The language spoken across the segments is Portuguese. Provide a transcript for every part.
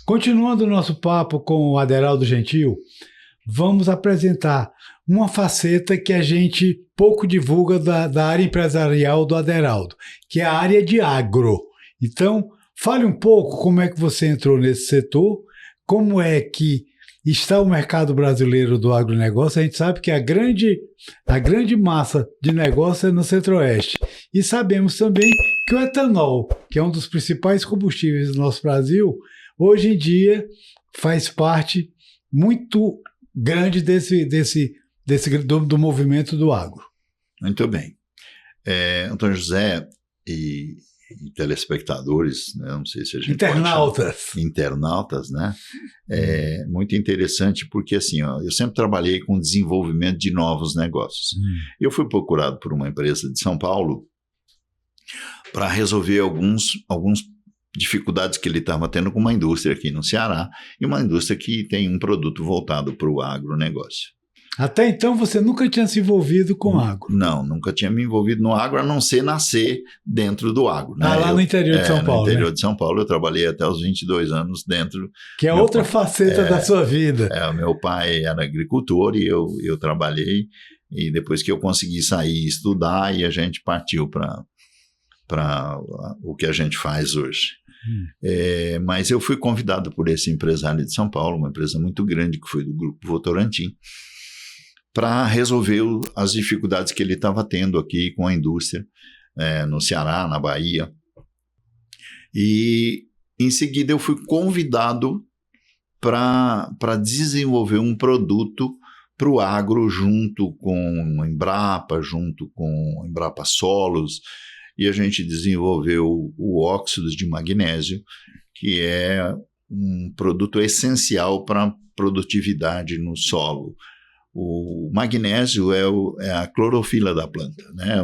Continuando o nosso papo com o Aderaldo Gentil, vamos apresentar uma faceta que a gente pouco divulga da área empresarial do Aderaldo, que é a área de agro. Então, fale um pouco como é que você entrou nesse setor, como é que está o mercado brasileiro do agronegócio. A gente sabe que a grande massa de negócio é no Centro-Oeste. E sabemos também que o etanol, que é um dos principais combustíveis do nosso Brasil, hoje em dia faz parte muito grande do movimento do agro. Muito bem. Antônio José e telespectadores, né? Não sei se a gente internautas, né? É muito interessante porque assim, eu sempre trabalhei com desenvolvimento de novos negócios. Eu fui procurado por uma empresa de São Paulo para resolver alguns dificuldades que ele estava tendo com uma indústria aqui no Ceará, e uma indústria que tem um produto voltado para o agronegócio. Até então você nunca tinha se envolvido com agro? Não, nunca tinha me envolvido no agro, a não ser nascer dentro do agro. Né? Lá no interior de São Paulo, no interior de São Paulo, eu trabalhei até os 22 anos dentro... Que é outra faceta da sua vida. O meu pai era agricultor e eu trabalhei, e depois que eu consegui sair e estudar, e a gente partiu para o que a gente faz hoje. Mas eu fui convidado por esse empresário de São Paulo, uma empresa muito grande que foi do Grupo Votorantim, para resolver as dificuldades que ele estava tendo aqui com a indústria no Ceará, na Bahia. E em seguida eu fui convidado para desenvolver um produto para o agro junto com a Embrapa, junto com a Embrapa Solos, e a gente desenvolveu o óxido de magnésio, que é um produto essencial para a produtividade no solo. O magnésio é a clorofila da planta, né?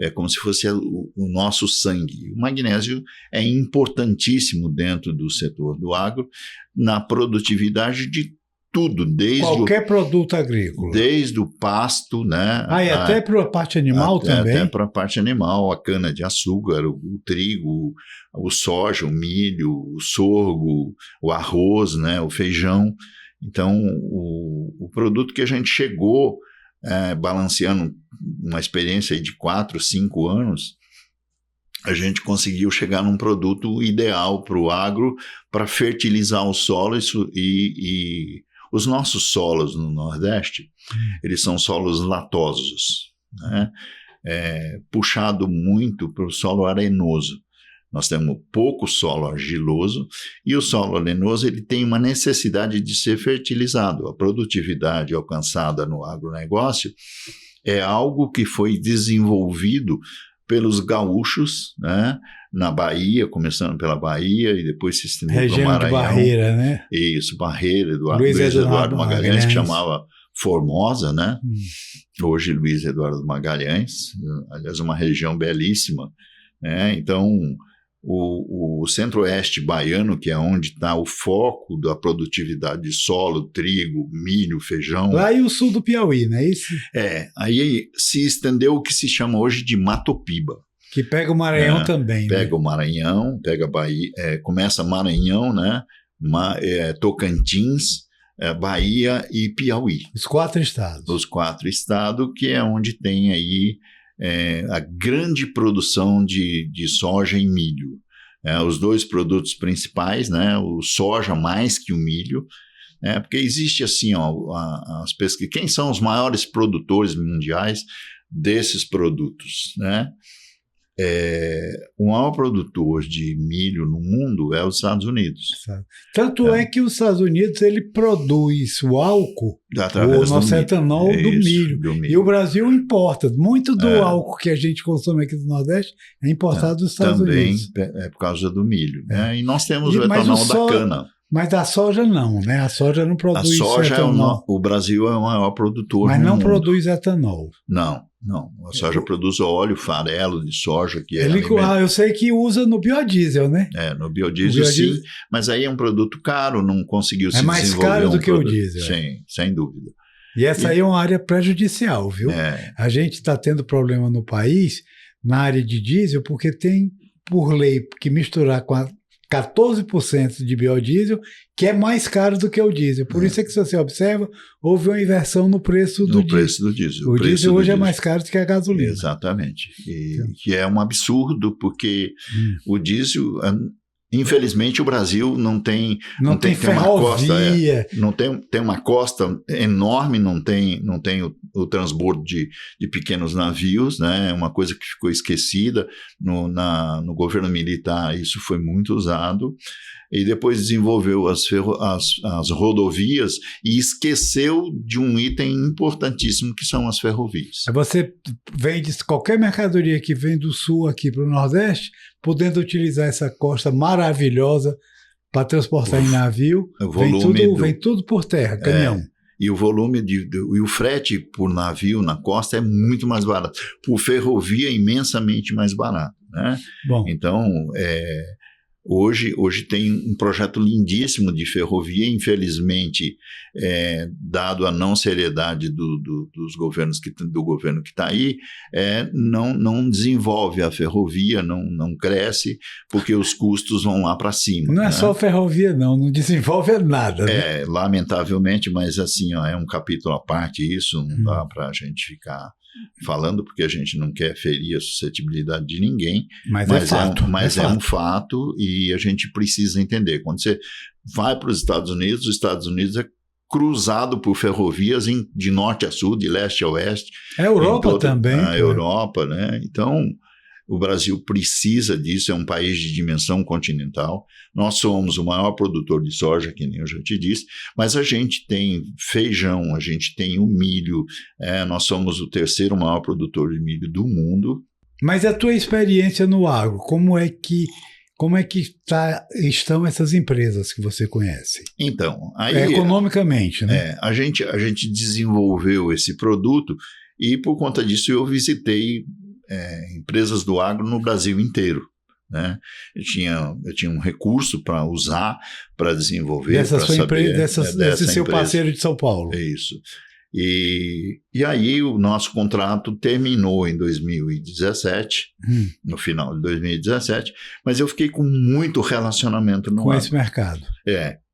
É como se fosse o nosso sangue. O magnésio é importantíssimo dentro do setor do agro, na produtividade de tudo, desde qualquer produto agrícola. Desde o pasto, né? E até para a parte animal também? Até para a parte animal, a cana-de-açúcar, o trigo, o soja, o milho, o sorgo, o arroz, né? O feijão. Então, o produto que a gente chegou, balanceando uma experiência aí de 4, 5 anos, a gente conseguiu chegar num produto ideal para o agro, para fertilizar o solo e os nossos solos no Nordeste, eles são solos latosos, né? Puxado muito para o solo arenoso. Nós temos pouco solo argiloso e o solo arenoso ele tem uma necessidade de ser fertilizado. A produtividade alcançada no agronegócio é algo que foi desenvolvido pelos gaúchos, né? Na Bahia, começando pela Bahia e depois se estendeu para o Maranhão. De Barreira, né? Isso, Barreira, Luiz Eduardo Magalhães, que chamava Formosa, né? Hoje Luiz Eduardo Magalhães, aliás, uma região belíssima, né? Então, o centro-oeste baiano, que é onde está o foco da produtividade de solo, trigo, milho, feijão. Lá e o sul do Piauí, não é isso? Aí se estendeu o que se chama hoje de Mato Piba. Que pega o Maranhão também. Pega, né? O Maranhão, pega a Bahia, começa Maranhão, né? Tocantins, Bahia e Piauí. Os 4 estados. Os 4 estados, que é onde tem aí a grande produção de soja e milho. Os 2 produtos principais, né? O soja mais que o milho, porque existe assim, as pesquisas, quem são os maiores produtores mundiais desses produtos, né? O maior produtor de milho no mundo é os Estados Unidos. Tanto é que os Estados Unidos ele produz o álcool, o nosso etanol do milho. E o Brasil importa. Muito do álcool que a gente consome aqui do Nordeste é importado dos Estados Unidos. Também é por causa do milho. E nós temos o etanol da cana. Mas da soja não, né? A soja não produz etanol. A soja o Brasil é o maior produtor mas não mundo. Produz etanol. Não. A soja produz óleo, farelo de soja, que eu sei que usa no biodiesel, né? No biodiesel sim, mas aí é um produto caro, não conseguiu se desenvolver. É mais caro do que o diesel. Sim, sem dúvida. E essa aí é uma área prejudicial, viu? A gente está tendo problema no país, na área de diesel, porque tem, por lei, que misturar com 14% de biodiesel, que é mais caro do que o diesel. Por isso é que, se você observa, houve uma inversão no preço do diesel. Preço do diesel. O diesel hoje é mais caro do que a gasolina. Exatamente. Que é um absurdo, porque o diesel... Infelizmente, o Brasil não tem ferrovia. Uma costa, tem uma costa enorme, não tem o transbordo de pequenos navios, né? É uma coisa que ficou esquecida no governo militar. Isso foi muito usado. E depois desenvolveu as rodovias e esqueceu de um item importantíssimo, que são as ferrovias. Você vende qualquer mercadoria que vem do sul aqui para o Nordeste, podendo utilizar essa costa maravilhosa para transportar em navio, vem tudo por terra, caminhão. E o volume e o frete por navio na costa é muito mais barato. Por ferrovia é imensamente mais barato, né? Bom. Então, hoje tem um projeto lindíssimo de ferrovia, infelizmente, dado a não seriedade dos governos do governo que está aí, não desenvolve a ferrovia, não cresce, porque os custos vão lá para cima. Não é só ferrovia, não desenvolve nada. Né? Lamentavelmente, mas assim, é um capítulo à parte isso, não dá para a gente ficar falando, porque a gente não quer ferir a suscetibilidade de ninguém, mas é fato. É um fato, e a gente precisa entender. Quando você vai para os Estados Unidos é cruzado por ferrovias de norte a sul, de leste a oeste. A Europa também. A Europa, né? Então, o Brasil precisa disso, é um país de dimensão continental. Nós somos o maior produtor de soja, que nem eu já te disse, mas a gente tem feijão, a gente tem o milho, nós somos o terceiro maior produtor de milho do mundo. Mas a tua experiência no agro, como é que estão essas empresas que você conhece? Então, aí, economicamente, né? A gente desenvolveu esse produto e, por conta disso, eu visitei empresas do agro no Brasil inteiro, né? Eu tinha um recurso para usar, para desenvolver, desse seu parceiro de São Paulo. É isso. E aí o nosso contrato terminou em 2017, no final de 2017, mas eu fiquei com muito relacionamento com esse mercado.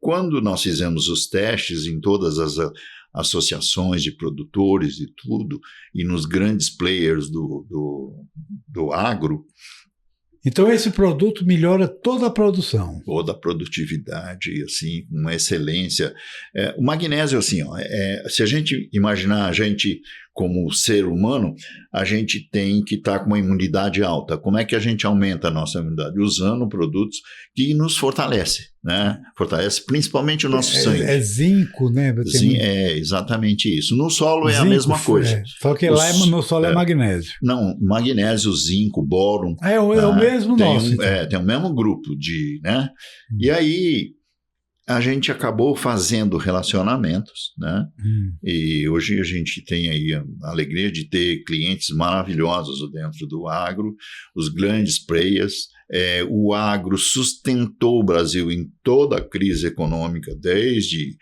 Quando nós fizemos os testes em todas as associações de produtores e tudo, e nos grandes players do agro. Então esse produto melhora toda a produção. Toda a produtividade, assim, uma excelência. O magnésio, assim, se a gente imaginar a gente como ser humano, a gente tem que estar com uma imunidade alta. Como é que a gente aumenta a nossa imunidade? Usando produtos que nos fortalecem, né? Fortalece principalmente o nosso sangue. É zinco, né? Exatamente isso. No solo é a mesma coisa. Só que lá no solo é magnésio. Não, magnésio, zinco, bóron. É o mesmo nosso. Tem o mesmo grupo né? E aí a gente acabou fazendo relacionamentos, né? E hoje a gente tem aí a alegria de ter clientes maravilhosos dentro do agro, os grandes players. O agro sustentou o Brasil em toda a crise econômica, desde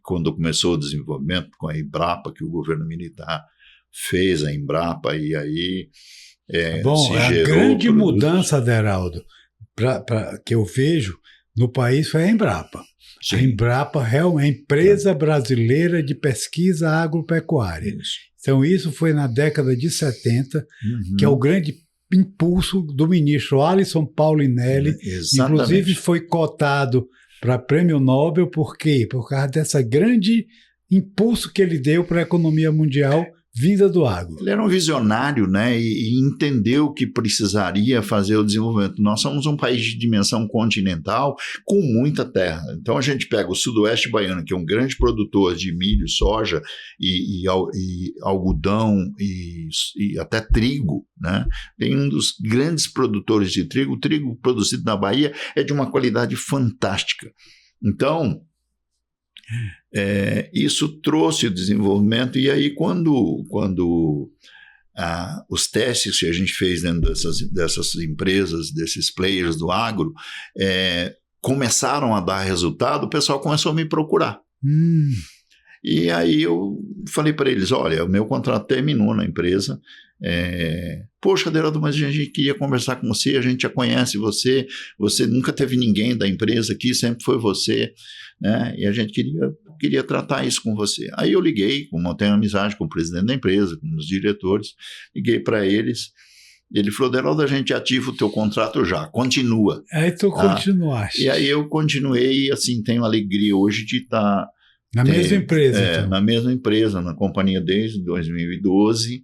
quando começou o desenvolvimento com a Embrapa, que o governo militar fez a Embrapa, e aí a grande mudança, Aderaldo, que eu vejo no país foi a Embrapa. Sim. A Embrapa é uma empresa brasileira de pesquisa agropecuária. Isso. Então isso foi na década de 70, que é o grande impulso do ministro Alisson Paulinelli. Exatamente. Inclusive foi cotado para prêmio Nobel, por quê? Por causa dessa grande impulso que ele deu para a economia mundial vinda do agro. Ele era um visionário, né, e entendeu que precisaria fazer o desenvolvimento. Nós somos um país de dimensão continental com muita terra. Então a gente pega o sudoeste baiano, que é um grande produtor de milho, soja e algodão e até trigo, né? Tem um dos grandes produtores de trigo. O trigo produzido na Bahia é de uma qualidade fantástica. Então isso trouxe o desenvolvimento, e aí quando os testes que a gente fez dentro dessas empresas, desses players do agro, começaram a dar resultado, o pessoal começou a me procurar. E aí eu falei para eles, olha, o meu contrato terminou na empresa, Poxa, Aderaldo, mas a gente queria conversar com você, a gente já conhece você, você nunca teve ninguém da empresa aqui, sempre foi você, né? E a gente queria tratar isso com você. Aí eu liguei, como eu tenho amizade com o presidente da empresa, com os diretores, liguei para eles, ele falou, Aderaldo, a gente ativa o teu contrato já, continua. Aí tu continuaste. E aí eu continuei, assim, tenho alegria hoje de estar... Na mesma empresa, então. Na mesma empresa, na companhia desde 2012,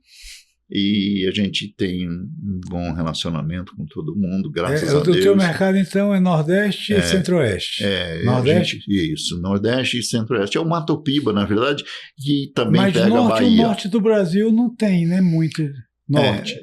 e a gente tem um bom relacionamento com todo mundo, graças a Deus. O teu mercado, então, é Nordeste e Centro-Oeste. Nordeste? Isso, Nordeste e Centro-Oeste. É o Mato Piba, na verdade, que também pega a Bahia. Mas o norte do Brasil não tem, né, muito norte.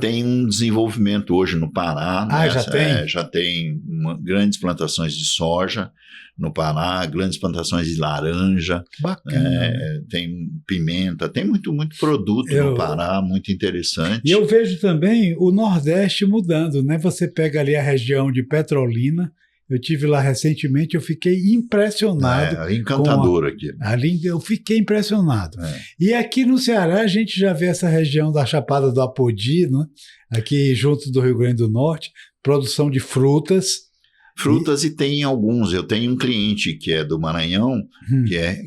Tem um desenvolvimento hoje no Pará. Já tem? Já tem grandes plantações de soja no Pará, grandes plantações de laranja. Bacana. Tem pimenta, tem muito produto no Pará, muito interessante. E eu vejo também o Nordeste mudando, né? Você pega ali a região de Petrolina, eu tive lá recentemente, eu fiquei impressionado. Encantador aqui. Ali eu fiquei impressionado. E aqui no Ceará a gente já vê essa região da Chapada do Apodi, né? Aqui junto do Rio Grande do Norte, produção de frutas. Frutas e tem alguns. Eu tenho um cliente que é do Maranhão,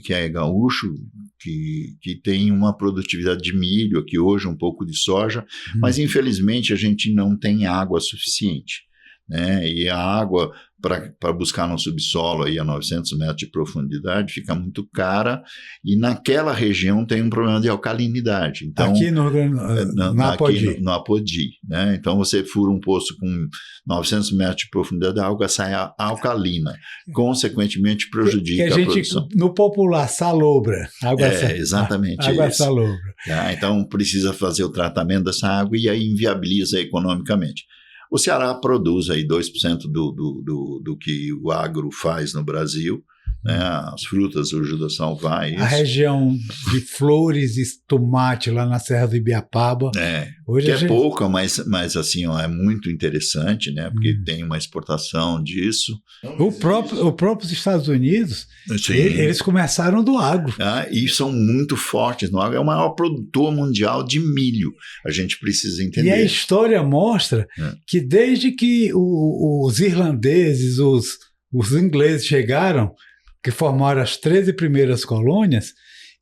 que é gaúcho, que tem uma produtividade de milho aqui hoje, um pouco de soja, mas infelizmente a gente não tem água suficiente, né? E a água para buscar no subsolo aí a 900 metros de profundidade fica muito cara, e naquela região tem um problema de alcalinidade. Então, aqui no Apodi. No Apodi, né? Então você fura um poço com 900 metros de profundidade, a água sai alcalina, consequentemente prejudica a produção. No popular, salobra. Exatamente. Água salobra. Então precisa fazer o tratamento dessa água e aí inviabiliza economicamente. O Ceará produz aí 2% do que o agro faz no Brasil, né? As frutas, o Judação vai. A região de flores e tomate lá na Serra do Ibiapaba. Hoje é pouca, mas assim, é muito interessante, né? Porque tem uma exportação disso. O próprio Estados Unidos, eles começaram do agro. E são muito fortes no agro. É o maior produtor mundial de milho. A gente precisa entender. E a história mostra que desde que os irlandeses, os ingleses chegaram, que formaram as 13 primeiras colônias,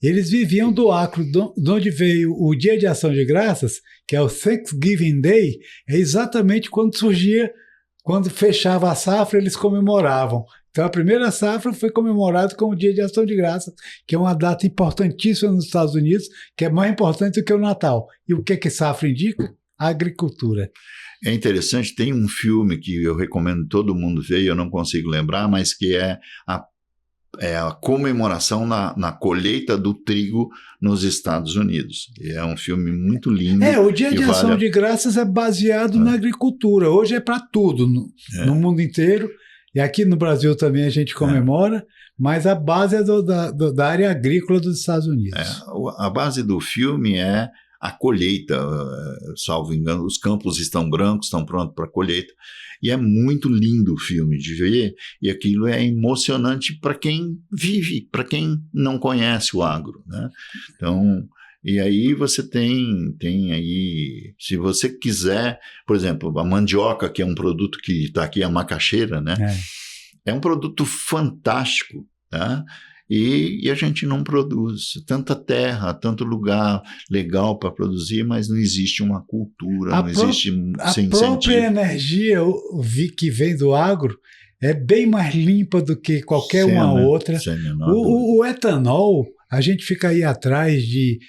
eles viviam do agro, de onde veio o Dia de Ação de Graças, que é o Thanksgiving Day, é exatamente quando surgia, quando fechava a safra, eles comemoravam. Então a primeira safra foi comemorada com o Dia de Ação de Graças, que é uma data importantíssima nos Estados Unidos, que é mais importante do que o Natal. E o que safra indica? A agricultura. É interessante, tem um filme que eu recomendo todo mundo ver, eu não consigo lembrar, mas que é a comemoração na colheita do trigo nos Estados Unidos. É um filme muito lindo. O Dia de Ação de Graças é baseado na agricultura. Hoje é para tudo, no mundo inteiro. E aqui no Brasil também a gente comemora, mas a base é da área agrícola dos Estados Unidos. A base do filme é a colheita, salvo engano, os campos estão brancos, estão prontos para a colheita. E é muito lindo o filme de ver, e aquilo é emocionante para quem vive, para quem não conhece o agro, né? Então, e aí você tem aí, se você quiser, por exemplo, a mandioca, que é um produto que está aqui, a macaxeira, né? É um produto fantástico, tá? E a gente não produz. Tanta terra, tanto lugar legal para produzir, mas não existe uma cultura, não existe a própria energia que vem do agro é bem mais limpa do que qualquer uma outra. O etanol, a gente fica aí atrás de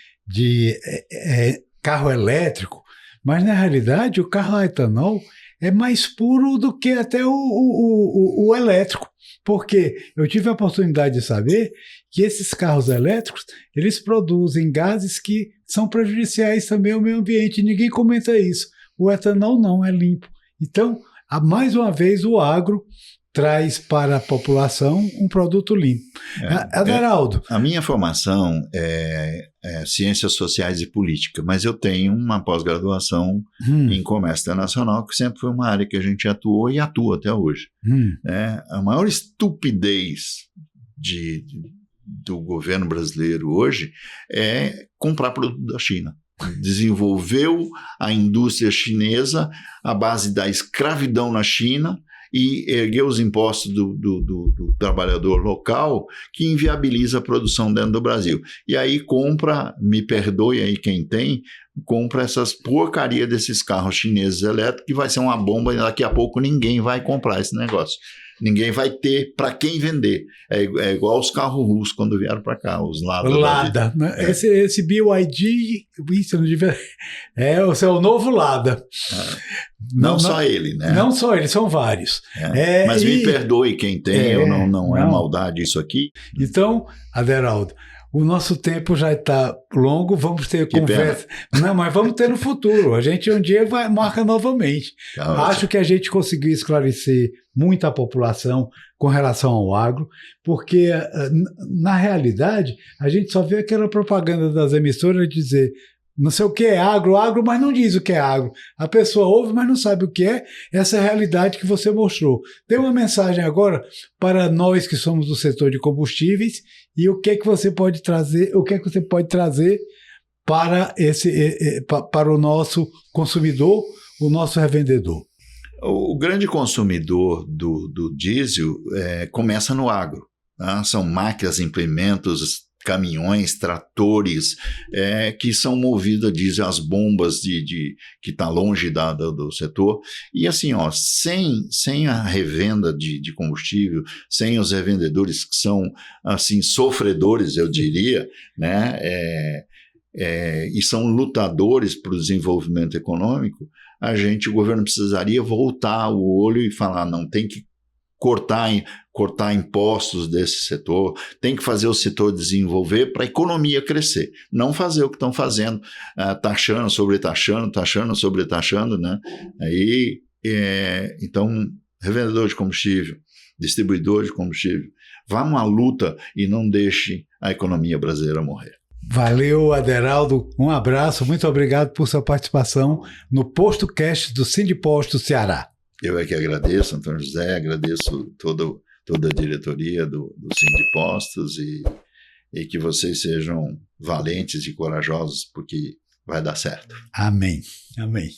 carro elétrico, mas na realidade o carro a etanol é mais puro do que até o elétrico. Porque eu tive a oportunidade de saber que esses carros elétricos, eles produzem gases que são prejudiciais também ao meio ambiente. Ninguém comenta isso. O etanol não é limpo. Então, mais uma vez, o agro traz para a população um produto limpo. Aderaldo. A minha formação é Ciências Sociais e Política, mas eu tenho uma pós-graduação em Comércio Internacional, que sempre foi uma área que a gente atuou e atua até hoje. A maior estupidez do governo brasileiro hoje é comprar produto da China. desenvolveu a indústria chinesa à base da escravidão na China e ergueu os impostos do trabalhador local, que inviabiliza a produção dentro do Brasil. E aí compra, me perdoe aí quem tem, compra essas porcarias desses carros chineses elétricos, que vai ser uma bomba e daqui a pouco ninguém vai comprar esse negócio. Ninguém vai ter para quem vender. É igual os carros russos quando vieram para cá, os Lada. Lada, né? Esse BYD, isso não devia... é o novo Lada. Não só ele, né? Não só ele, são vários. Mas me perdoe quem tem, não é maldade isso aqui. Então, Aderaldo, o nosso tempo já está longo, vamos ter conversa. Não, mas vamos ter no futuro. A gente um dia marca novamente. Acho que a gente conseguiu esclarecer muita população com relação ao agro, porque, na realidade, a gente só vê aquela propaganda das emissoras dizer não sei o que é agro, mas não diz o que é agro. A pessoa ouve, mas não sabe o que é. Essa é a realidade que você mostrou. Tem uma mensagem agora para nós que somos do setor de combustíveis e o que é que você pode trazer, para o nosso consumidor, o nosso revendedor. O grande consumidor do diesel começa no agro. Tá? São máquinas, implementos, caminhões, tratores, que são movidos a diesel, as bombas que está longe do setor. E assim, sem a revenda de combustível, sem os revendedores que são assim, sofredores, eu diria, né? E são lutadores para o desenvolvimento econômico, o governo precisaria voltar o olho e falar, não, tem que cortar impostos desse setor, tem que fazer o setor desenvolver para a economia crescer, não fazer o que estão fazendo, taxando, sobretaxando, né? Então, revendedor de combustível, distribuidor de combustível, vá uma luta e não deixe a economia brasileira morrer. Valeu, Aderaldo. Um abraço, muito obrigado por sua participação no PostoCast do Sindiposto Ceará. Eu é que agradeço, Antônio José, agradeço toda a diretoria do Sindipostos e que vocês sejam valentes e corajosos, porque vai dar certo. Amém. Amém.